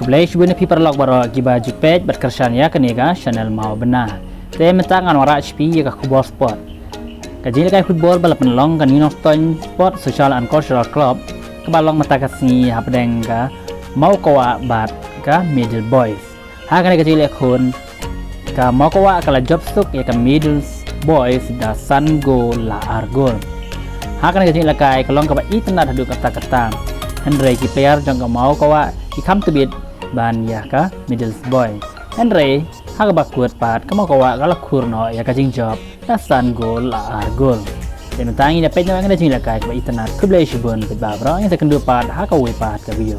Keblai shubun people log baro giba jupet berkersan ya keniga channel mau benar. Te mentangan wara HP ya football sport. Kaji kai football balapan long kan New-Nongstoin sport social and cultural club kebalong matakasni hapdeng ka Mawkawah bat ka Midile boys. Hakan kaji lekun ka Mawkawah kala job stuk ya ka Midile boys da san goal la argol. Hakan kaji lakai kalong ka itna hadu kata-kata. Henry ki player jong ka Mawkawah ki come to beat ban ya ka Midile boy. Henry hak bakut pat ka Mawkawah kala kurno ya ka jing job da san goal la argol. Dementangi na page na ngana jing lakai ka itna kublai shibun pit babro yang sekendu pat hak ka wi pat ka video.